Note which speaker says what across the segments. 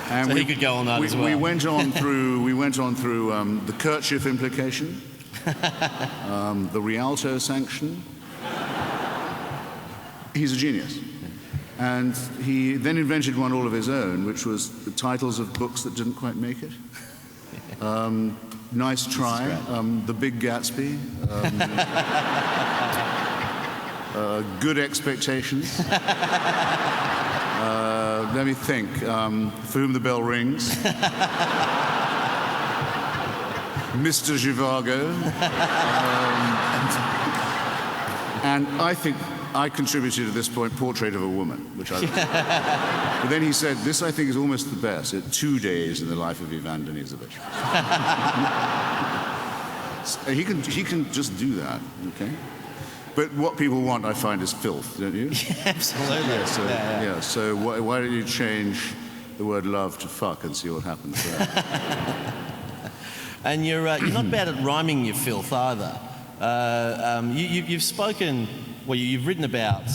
Speaker 1: And
Speaker 2: so he could go on that as well.
Speaker 1: We went on through the kerchief implication, the Rialto sanction. He's a genius. And he then invented one all of his own, which was the titles of books that didn't quite make it. Nice Try, The Big Gatsby, Good Expectations. Let me think. For Whom the Bell Rings. Mr. Zhivago. And I think I contributed at this point Portrait of a Woman, which I but then he said, this I think is almost the best, 2 days in the life of Ivan Denisovich. So he can just do that, okay? But what people want, I find, is filth, don't you?
Speaker 2: Yeah, absolutely.
Speaker 1: Yeah, so why don't you change the word love to fuck and see what happens there?
Speaker 2: And you're not bad at rhyming your filth either. You've spoken, well, you've written about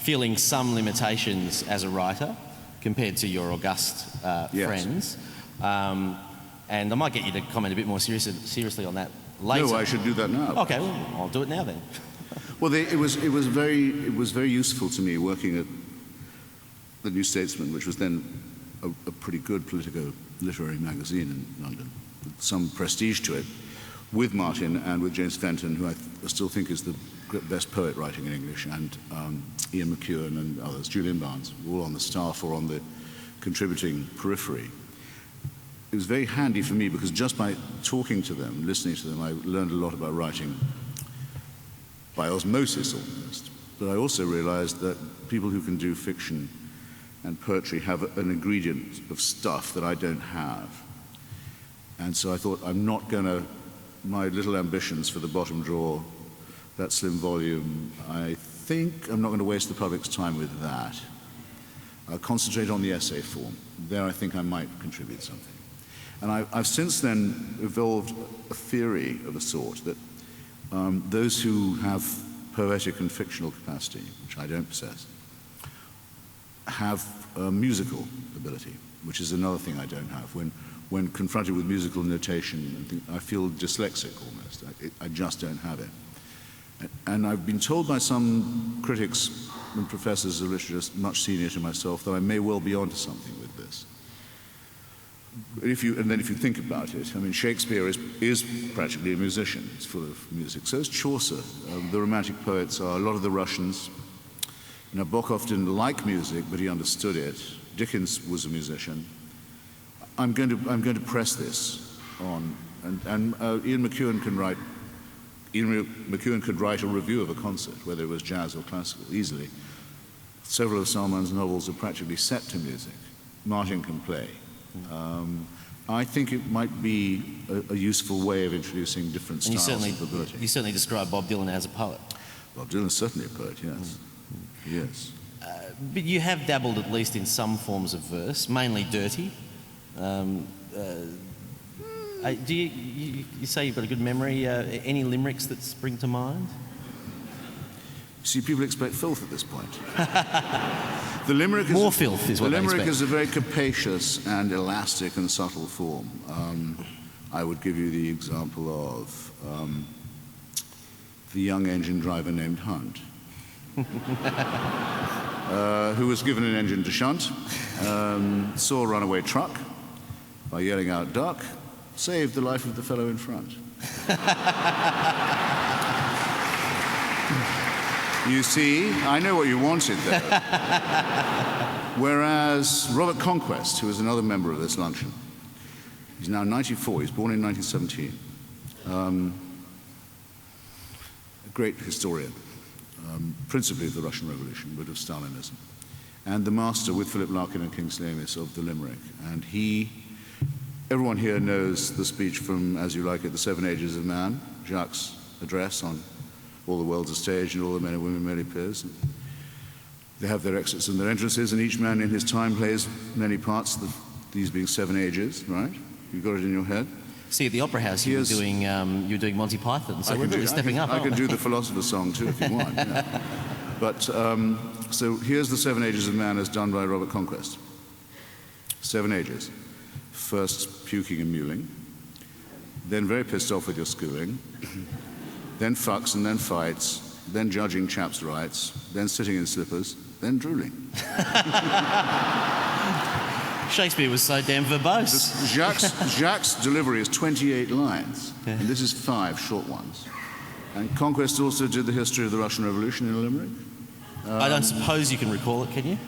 Speaker 2: feeling some limitations as a writer compared to your august friends. And I might get you to comment a bit more seriously on that later.
Speaker 1: No, I should do that now.
Speaker 2: Okay, well, I'll do it now then.
Speaker 1: Well, it was very useful to me working at the New Statesman, which was then a pretty good politico-literary magazine in London, with some prestige to it, with Martin and with James Fenton, who I still think is the best poet writing in English, and Ian McEwan and others, Julian Barnes, all on the staff or on the contributing periphery. It was very handy for me because just by talking to them, listening to them, I learned a lot about writing by osmosis almost. But I also realized that people who can do fiction and poetry have an ingredient of stuff that I don't have. And so I thought, my little ambitions for the bottom drawer, that slim volume, I think I'm not going to waste the public's time with that. I'll concentrate on the essay form. There I think I might contribute something. And I've since then evolved a theory of a sort that those who have poetic and fictional capacity, which I don't possess, have musical ability, which is another thing I don't have. When confronted with musical notation, I feel dyslexic almost. I just don't have it. And I've been told by some critics and professors of literature much senior to myself that I may well be onto something with this. And then if you think about it, I mean, Shakespeare is practically a musician. He's full of music. So is Chaucer. The Romantic poets are a lot of the Russians. Nabokov didn't like music, but he understood it. Dickens was a musician. I'm going to press this on, and Ian McEwan could write a review of a concert, whether it was jazz or classical, easily. Several of Salman's novels are practically set to music. Martin can play. I think it might be a useful way of introducing different styles of ability.
Speaker 2: You certainly describe Bob Dylan as a poet.
Speaker 1: Bob Dylan's certainly a poet, yes. Yes.
Speaker 2: But you have dabbled at least in some forms of verse, mainly dirty. Do you say you've got a good memory? Any limericks that spring to mind?
Speaker 1: See, people expect filth at this point. The limerick
Speaker 2: filth is what they expect.
Speaker 1: The limerick is a very capacious and elastic and subtle form. I would give you the example of the young engine driver named Hunt, who was given an engine to shunt, saw a runaway truck, by yelling out, "Duck," saved the life of the fellow in front. You see, I know what you wanted there. Whereas Robert Conquest, who is another member of this luncheon, he's now 94, he's born in 1917, a great historian, principally of the Russian Revolution, but of Stalinism, and the master with Philip Larkin and Kingsley Amis of the limerick. And everyone here knows the speech from As You Like It, The Seven Ages of Man, Jacques' address on all the world's a stage and all the men and women merely peers. They have their exits and their entrances, and each man in his time plays many parts, these being 7 ages, right? You've got it in your head?
Speaker 2: See, at the Opera House, you were doing Monty Python, so we're really stepping up.
Speaker 1: I can do the Philosopher's Song too, if you want. Yeah. But, so here's the 7 Ages of Man as done by Robert Conquest. 7 ages. First puking and mewling, then very pissed off with your schooling, then fucks and then fights, then judging chaps' rights, then sitting in slippers, then drooling.
Speaker 2: Shakespeare was so damn verbose.
Speaker 1: Jacques' delivery is 28 lines, and this is 5 short ones. And Conquest also did the history of the Russian Revolution in a limerick.
Speaker 2: I don't suppose you can recall it, can you?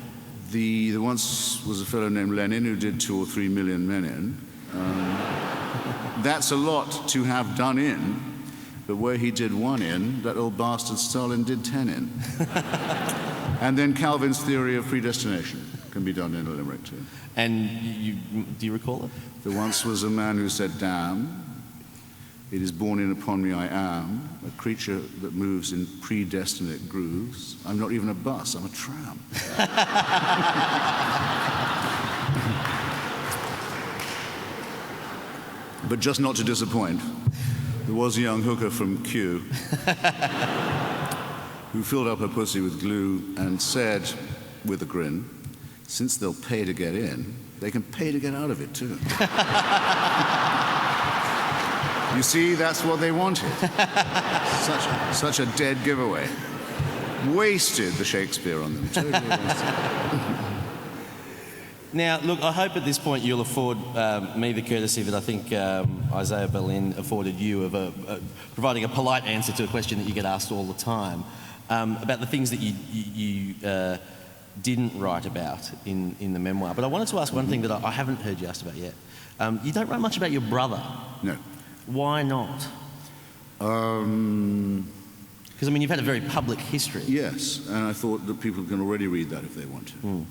Speaker 1: There once was a fellow named Lenin who did 2 or 3 million men in. That's a lot to have done in, but where he did 1 in, that old bastard Stalin did 10 in. And then Calvin's theory of predestination can be done in a limerick too.
Speaker 2: And do you recall it?
Speaker 1: There once was a man who said, "Damn, it is born in upon me I am, a creature that moves in predestinate grooves. I'm not even a bus, I'm a tram." But just not to disappoint, there was a young hooker from Kew who filled up her pussy with glue and said, with a grin, "Since they'll pay to get in, they can pay to get out of it too." You see, that's what they wanted. Such a dead giveaway. Wasted the Shakespeare on them. Totally wasted.
Speaker 2: Now, look, I hope at this point you'll afford me the courtesy that I think Isaiah Berlin afforded you of providing a polite answer to a question that you get asked all the time about the things that you didn't write about in the memoir. But I wanted to ask one thing that I haven't heard you asked about yet. You don't write much about your brother.
Speaker 1: No.
Speaker 2: Why not? Because, I mean, you've had a very public history.
Speaker 1: Yes, and I thought that people can already read that if they want to.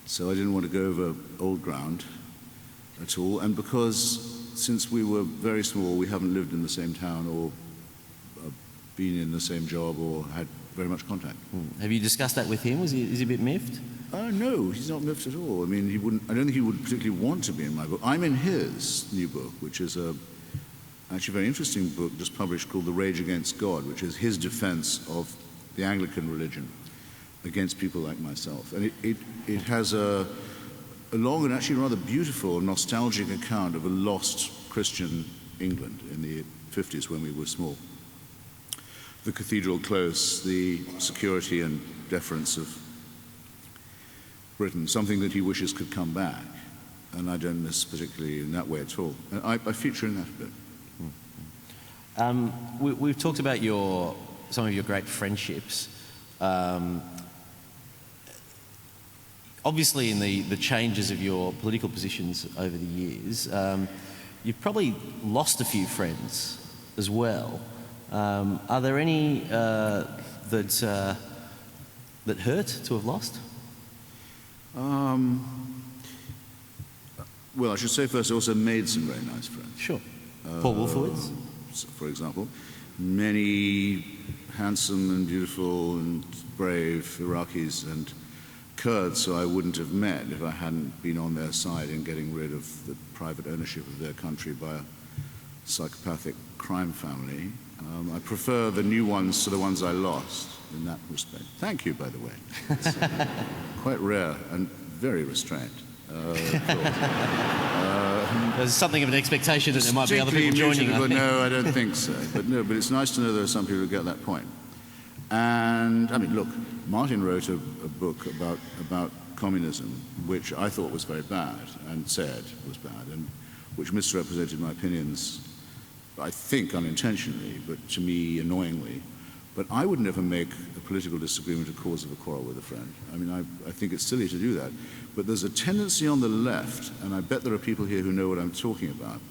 Speaker 1: So I didn't want to go over old ground at all. And because since we were very small, we haven't lived in the same town or been in the same job or had very much contact.
Speaker 2: Have you discussed that with him? Is he a bit miffed?
Speaker 1: No, he's not miffed at all. I mean, I don't think he would particularly want to be in my book. I'm in his new book, which is actually a very interesting book just published called The Rage Against God, which is his defense of the Anglican religion against people like myself. And it has a long and actually rather beautiful, nostalgic account of a lost Christian England in the 50s when we were small. The cathedral close, the security and deference of Britain, something that he wishes could come back. And I don't miss particularly in that way at all. And I feature in that a bit.
Speaker 2: We've talked about some of your great friendships. Obviously, in the changes of your political positions over the years, you've probably lost a few friends as well. Are there any that hurt to have lost?
Speaker 1: Well, I should say first, I also made some very nice friends.
Speaker 2: Sure. Paul Wolfowitz?
Speaker 1: For example. Many handsome and beautiful and brave Iraqis and Kurds who I wouldn't have met if I hadn't been on their side in getting rid of the private ownership of their country by a psychopathic crime family. I prefer the new ones to the ones I lost in that respect. Thank you, by the way. It's quite rare and very restrained.
Speaker 2: There's something of an expectation that there might be other people joining.
Speaker 1: No, I don't think so. But it's nice to know there are some people who get that point. And I mean, look, Martin wrote a book about communism, which I thought was very bad and said was bad, and which misrepresented my opinions, I think unintentionally, but to me annoyingly. But I would never make a political disagreement a cause of a quarrel with a friend. I mean, I think it's silly to do that. But there's a tendency on the left, and I bet there are people here who know what I'm talking about,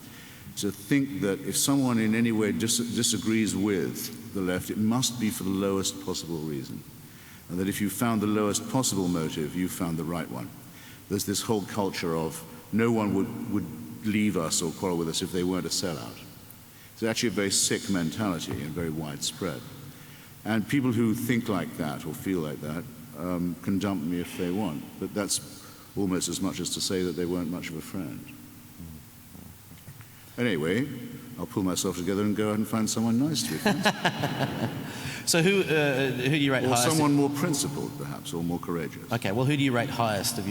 Speaker 1: to think that if someone in any way disagrees with the left, it must be for the lowest possible reason. And that if you found the lowest possible motive, you found the right one. There's this whole culture of no one would leave us or quarrel with us if they weren't a sellout. It's actually a very sick mentality and very widespread. And people who think like that or feel like that can dump me if they want. But that's almost as much as to say that they weren't much of a friend. Anyway, I'll pull myself together and go out and find someone nice to be friends.
Speaker 2: So who do you rate highest?
Speaker 1: Or someone more principled, perhaps, or more courageous.
Speaker 2: Okay, well, who do you rate highest of your